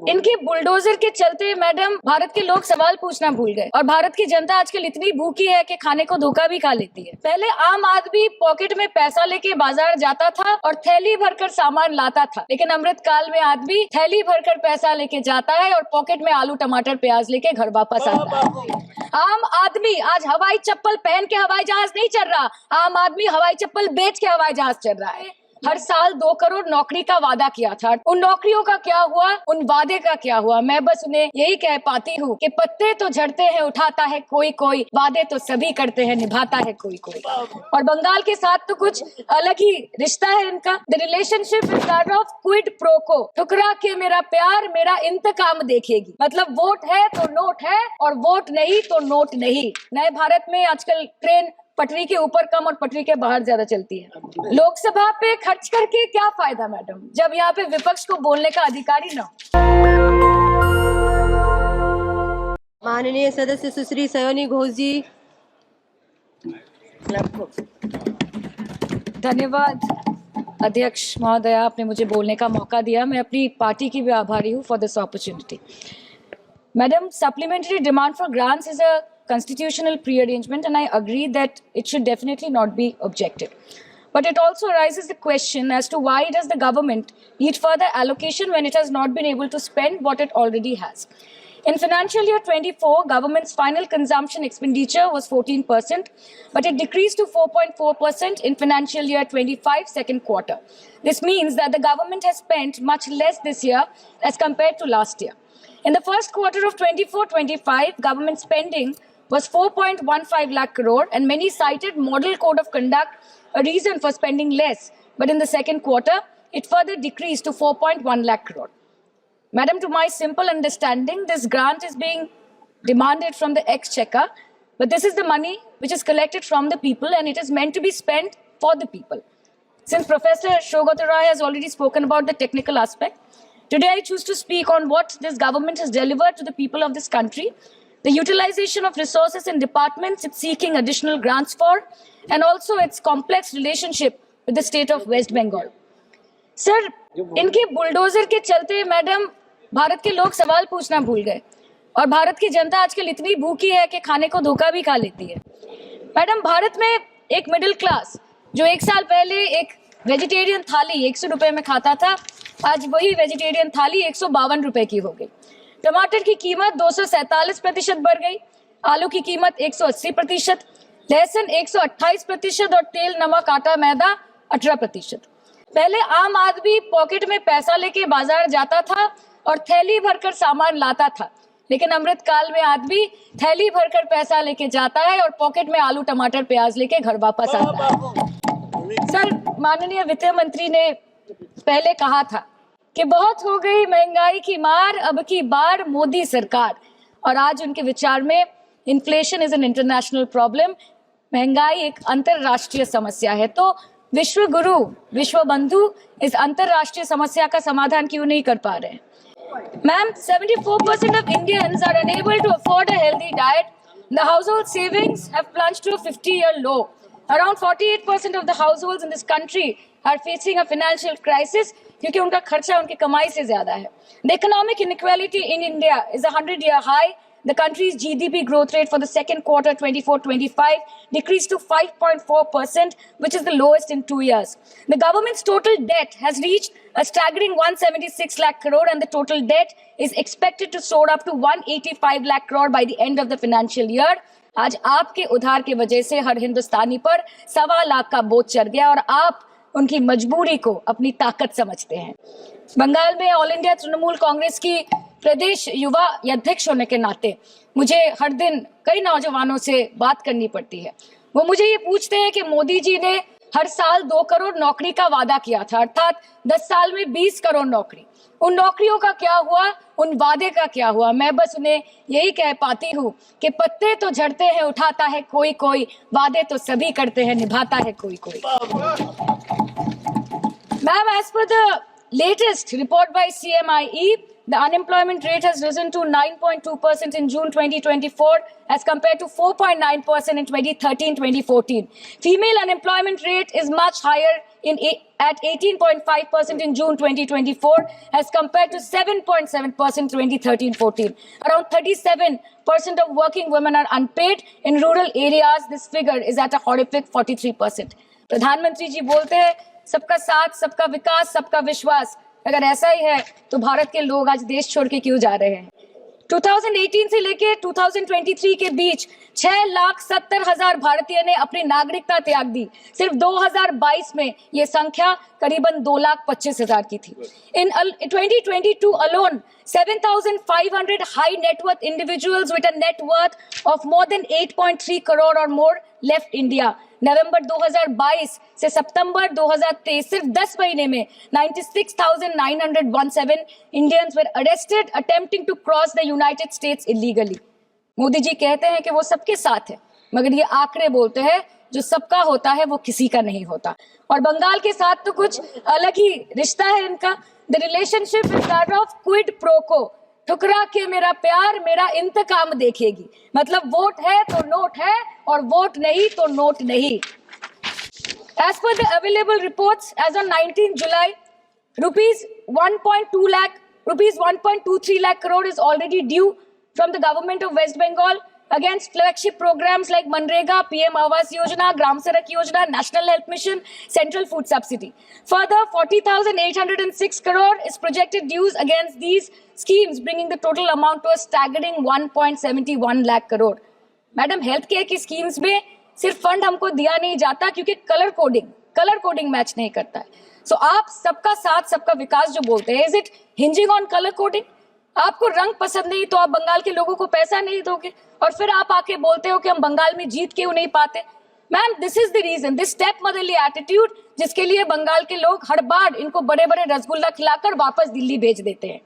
इनके बुलडोजर के चलते मैडम भारत के लोग सवाल पूछना भूल गए और भारत की जनता आजकल इतनी भूखी है कि खाने को धोखा भी खा लेती है। पहले आम आदमी पॉकेट में पैसा लेके बाजार जाता था और थैली भरकर सामान लाता था, लेकिन अमृतकाल में आदमी थैली भरकर पैसा लेके जाता है और पॉकेट में आलू टमाटर प्याज लेके घर वापस आता है। आम आदमी आज हवाई चप्पल पहन के हवाई जहाज नहीं चल रहा, आम आदमी हवाई चप्पल बेच के हवाई जहाज चल रहा है। हर साल 2 करोड़ नौकरी का वादा किया था, उन नौकरियों का क्या हुआ, उन वादे का क्या हुआ? मैं बस उन्हें यही कह पाती हूँ कि पत्ते तो झड़ते हैं उठाता है कोई कोई, वादे तो सभी करते हैं निभाता है कोई कोई। और बंगाल के साथ तो कुछ अलग ही रिश्ता है इनका। The relationship is that of quid pro को, ठुकरा के मेरा प्यार मेरा इंतकाम देखेगी। मतलब वोट है तो नोट है और वोट नहीं तो नोट नहीं। नए भारत में आजकल ट्रेन पटरी के ऊपर कम और पटरी के बाहर ज्यादा चलती है। लोकसभा पे खर्च करके क्या फायदा मैडम, जब यहाँ पे विपक्ष को बोलने का अधिकार ही ना हो। माननीय सदस्य सुश्री सयोनी घोष जी। धन्यवाद अध्यक्ष महोदया, आपने मुझे बोलने का मौका दिया। मैं अपनी पार्टी की भी आभारी हूँ for this opportunity. Madam, supplementary demand for grants is a constitutional pre-arrangement and I agree that it should definitely not be objected. But it also raises the question as to why does the government need further allocation when it has not been able to spend what it already has. In financial year 24, government's final consumption expenditure was 14%, but it decreased to 4.4% in financial year 25 second quarter. This means that the government has spent much less this year as compared to last year. In the first quarter of 24-25, government spending was 4.15 lakh crore and many cited model code of conduct a reason for spending less. But in the second quarter, it further decreased to 4.1 lakh crore. Madam, to my simple understanding, this grant is being demanded from the exchequer, but this is the money which is collected from the people and it is meant to be spent for the people. Since Professor Shogata Rai has already spoken about the technical aspect, today I choose to speak on what this government has delivered to the people of this country, the utilization of resources in departments it's seeking additional grants for, and also its complex relationship with the state of West Bengal. Sir, इनके bulldozer के चलते madam Bharat के लोग सवाल पूछना भूल गए और भारत की जनता आजकल इतनी भूखी है कि खाने को धोखा भी खा लेती है। मैडम, भारत में एक मिडिल क्लास जो 1 साल पहले एक वेजिटेरियन थाली 100 रुपए में खाता था, आज वही वेजिटेरियन थाली 152 रुपए की हो गई। टमाटर की कीमत 247% बढ़ गई, आलू की कीमत 180%, लहसुन 128% और तेल नमक आटा मैदा 18%। पहले आम आदमी पॉकेट में पैसा लेके बाजार जाता था और थैली भरकर सामान लाता था, लेकिन अमृतकाल में आदमी थैली भरकर पैसा लेके जाता है और पॉकेट में आलू टमाटर प्याज लेके घर वापस आता है। सर, माननीय वित्त मंत्री ने पहले कहा था कि बहुत हो गई महंगाई की मार, अब की बार मोदी सरकार, और आज उनके विचार में inflation is an international problem, महंगाई एक अंतरराष्ट्रीय समस्या है। तो विश्व गुरु विश्व बंधु इस अंतरराष्ट्रीय समस्या का समाधान क्यों नहीं कर पा रहे हैं? Ma'am, 74% of Indians are unable to afford a healthy diet. The household savings have plunged to a 50-year low. Around 48% of the households in this country are facing a financial crisis क्योंकि उनका खर्चा उनकी कमाई से ज्यादा है। The economic inequality in India is a 100-year high. The country's GDP growth rate for the second quarter 24-25 decreased to 5.4%, which is the lowest in 2 years. The government's total debt has reached a staggering 176 lakh crore and the total debt is expected to soar up to 185 lakh crore by the end of the financial year. आज आपके उधार की वजह से हर हिंदुस्तानी पर 1.25 लाख का बोझ चढ़ गया और आप उनकी मजबूरी को अपनी ताकत समझते हैं। बंगाल में ऑल इंडिया तृणमूल कांग्रेस की प्रदेश युवा अध्यक्ष होने के नाते मुझे हर दिन कई नौजवानों से बात करनी पड़ती है। वो मुझे ये पूछते हैं कि मोदी जी ने हर साल 2 करोड़ नौकरी का वादा किया था, अर्थात 10 साल में 20 करोड़ नौकरी, उन नौकरियों का क्या हुआ, उन वादे का क्या हुआ? मैं बस उन्हें यही कह पाती हूँ कि पत्ते तो झड़ते हैं उठाता है कोई कोई, वादे तो सभी करते हैं निभाता है कोई कोई। Ma'am, as per the latest report by CMIE, the unemployment rate has risen to 9.2% in June 2024 as compared to 4.9% in 2013-2014. Female unemployment rate is much higher at 18.5% in June 2024 as compared to 7.7% 2013-14. Around 37% of working women are unpaid. In rural areas, this figure is at a horrific 43%. प्रधानमंत्री जी बोलते हैं सबका साथ, सबका विकास, सबका विश्वास। अगर ऐसा ही है तो भारत के लोग आज देश छोड़ के क्यों जा रहे हैं? 2018 से लेके 2023 के बीच 6,70,000 भारतीय ने अपनी नागरिकता त्याग दी। सिर्फ 2022 में ये संख्या करीबन 2,25,000 की थी। In 2022 alone, 7,500 high net worth individuals with a net worth of more than 8.3 crore or more left India. नवंबर 2022 से सितंबर 2023 सिर्फ 10 महीने में 96,917 Indians were arrested attempting to cross the United States illegally. Modi ji कहते हैं कि वो सबके साथ है, मगर ये आंकड़े बोलते हैं जो सबका होता है वो किसी का नहीं होता। और बंगाल के साथ तो कुछ अलग ही रिश्ता है इनका। The relationship is that of quid pro quo. ठुकरा के मेरा प्यार मेरा इंतकाम देखेगी। मतलब वोट है तो नोट है और वोट नहीं तो नोट नहीं। As per the available reports, as on 19 July, rupees 1.23 lakh crore is already due from the government of West Bengal against flagship programs like Manrega, PM Awas Yojana, Gram Sadak Yojana, National Health Mission, Central Food Subsidy. Further, 40,806 crore is projected dues against these schemes, bringing the total amount to a staggering 1.71 lakh crore. Madam, health care की schemes में सिर्फ fund हमको दिया नहीं जाता क्योंकि colour coding match नहीं करता है। सो आप सबका साथ सबका विकास जो बोलते हैं, is it hinging on colour coding? आपको रंग पसंद नहीं तो आप बंगाल के लोगों को पैसा नहीं दोगे और फिर आप आके बोलते हो कि हम बंगाल में जीत क्यों नहीं पाते। Ma'am, this is the reason, this step motherly attitude, जिसके लिए बंगाल के लोग हर बार इनको बड़े बड़े रसगुल्ला खिलाकर वापस दिल्ली भेज देते हैं।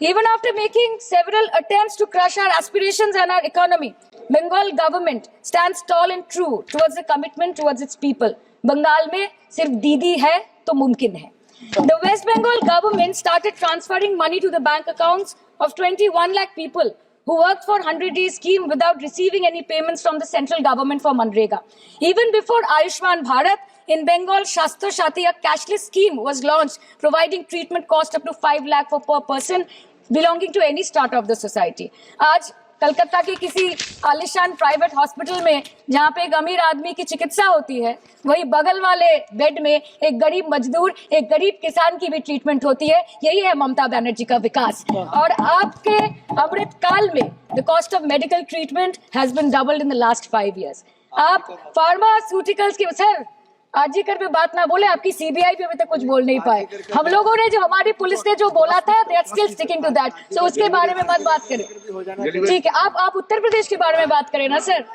Even after making several attempts to crush our aspirations and our economy, Bengal government stands tall and true towards the commitment towards its people. Bengal में सिर्फ दीदी है तो मुमकिन है। The West Bengal government started transferring money to the bank accounts of 21 lakh people who worked for 100-day scheme without receiving any payments from the central government for Manrega. Even before Ayushman Bharat, in Bengal, Shastra Shati, a cashless scheme was launched, providing treatment cost up to 5 lakh for per person belonging to any strata of the society. आज कलकत्ता के किसी आलिशान private hospital में जहाँ पे एक अमीर आदमी की चिकित्सा होती है, वही बगल वाले बेड में एक गरीब मजदूर, एक गरीब किसान की भी ट्रीटमेंट होती है। यही है ममता बनर्जी का विकास। और आपके अमृत काल में the cost of medical treatment has been doubled in the last 5 years। आप फार्मास्यूटिकल्स की, सर आरजीकर पे बात ना बोले, आपकी सीबीआई पे अभी तक कुछ बोल नहीं पाए। हम लोगों ने जो, हमारी पुलिस ने जो बोला था, they are still sticking to that. So उसके बारे में मत बात करें, ठीक है? आप उत्तर प्रदेश के बारे में बात करें ना sir.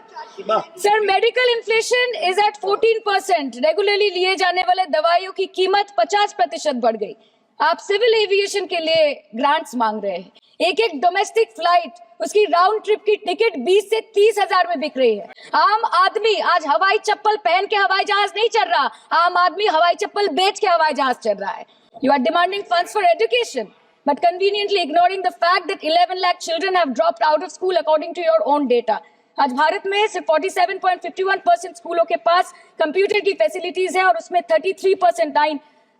Sir, medical inflation is at 14%। Regularly लिए जाने वाले दवाइयों की कीमत 50% बढ़ गई। आप सिविल एविएशन के लिए ग्रांट्स मांग रहे हैं। एक डोमेस्टिक फ्लाइट, उसकी राउंड ट्रिप की टिकट 20 से 30 हजार में बिक रही है। आम आदमी आज हवाई चप्पल पहन के हवाई जहाज नहीं चल रहा, आम आदमी हवाई चप्पल बेच के हवाई जहाज चल रहा है। You are demanding funds for education but conveniently ignoring the fact that 11 lakh children have dropped out of school according to your own data. आज भारत में सिर्फ 47.51% स्कूलों के पास कंप्यूटर की फैसिलिटीज है और उसमें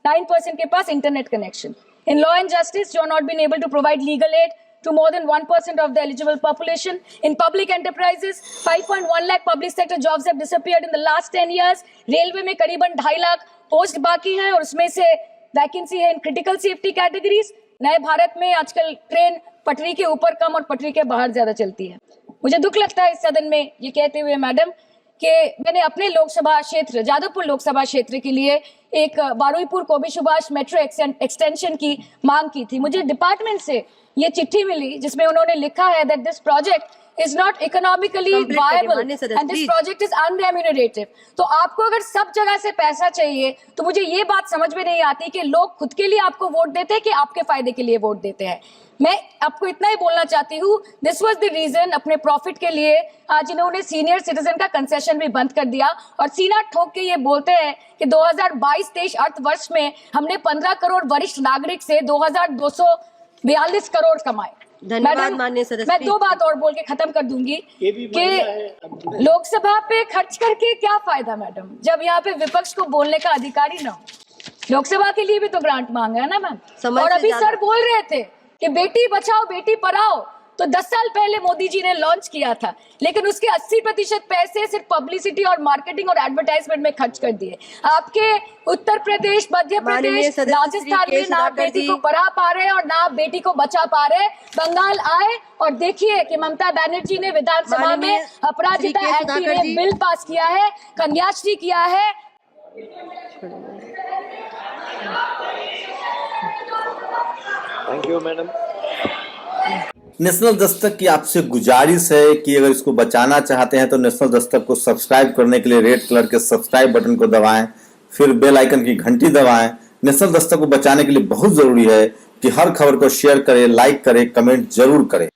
9% के पास internet connection. In law and justice, you are not been able to provide legal aid to more than 1% of the eligible population. In public enterprises, 5.1 lakh public sector jobs have disappeared in the last 10 years. Railway में करीबन 2.5 lakh post बाकी हैं और उसमें से vacancy है in critical safety categories. नए भारत में आजकल ट्रेन पटरी के ऊपर कम और पटरी के बाहर ज्यादा चलती है। मुझे दुख लगता है इस सदन में ये कहते हुए मैडम कि मैंने अपने लोकसभा क्षेत्र जादवपुर लोकसभा क्षेत्र के लिए एक बारुईपुर कोबी सुभाष मेट्रो एक्सटेंशन की मांग की थी। मुझे डिपार्टमेंट से ये चिट्ठी मिली जिसमें उन्होंने लिखा है that this project is not economically Complete करिए, viable माननीय सदस्य, and this please. project is unremunerative. तो आपको अगर सब जगह से पैसा चाहिए तो मुझे ये बात समझ में नहीं आती कि लोग खुद के लिए आपको वोट देते हैं कि आपके फायदे के लिए वोट देते हैं। मैं आपको इतना ही बोलना चाहती हूँ, दिस वाज द रीजन, अपने प्रॉफिट के लिए आज इन्होंने सीनियर सिटीजन का कंसेशन भी बंद कर दिया और सीना ठोक के ये बोलते हैं कि 2022-23 अर्थ वर्ष में हमने 15 करोड़ वरिष्ठ नागरिक से 2242 करोड़ कमाए। धन्यवाद मैडम, माननीय सदस्य। मैं दो बात और बोल के खत्म कर दूंगी कि लोकसभा पे खर्च करके क्या फायदा मैडम, जब यहाँ पे विपक्ष को बोलने का अधिकार ही ना हो। लोकसभा के लिए भी तो ग्रांट मांगा है ना मैम। समय और से अभी ज्यादा। सर बोल रहे थे कि बेटी बचाओ बेटी पढ़ाओ, तो 10 साल पहले मोदी जी ने लॉन्च किया था, लेकिन उसके 80% पैसे सिर्फ पब्लिसिटी और मार्केटिंग और एडवर्टाइजमेंट में खर्च कर दिए। आपके उत्तर प्रदेश, मध्य माननीय प्रदेश, सदस्य राजस्थान श्री में के ना सुधाकर बेटी जी। को पढ़ा पा रहे और ना बेटी को बचा पा रहे। बंगाल आए और देखिए कि ममता बनर्जी ने विधानसभा माननीय में अपराजिता श्री के एक्ट सुधाकर में जी। बिल पास किया है, कन्याश्री किया है। Thank you madam. National Dastak की आपसे गुजारिश है कि अगर इसको बचाना चाहते हैं तो नेशनल दस्तक को सब्सक्राइब करने के लिए रेड कलर के सब्सक्राइब बटन को दबाएं, फिर बेल आइकन की घंटी दबाएं। नेशनल दस्तक को बचाने के लिए बहुत जरूरी है कि हर खबर को शेयर करें, लाइक करें, कमेंट जरूर करें।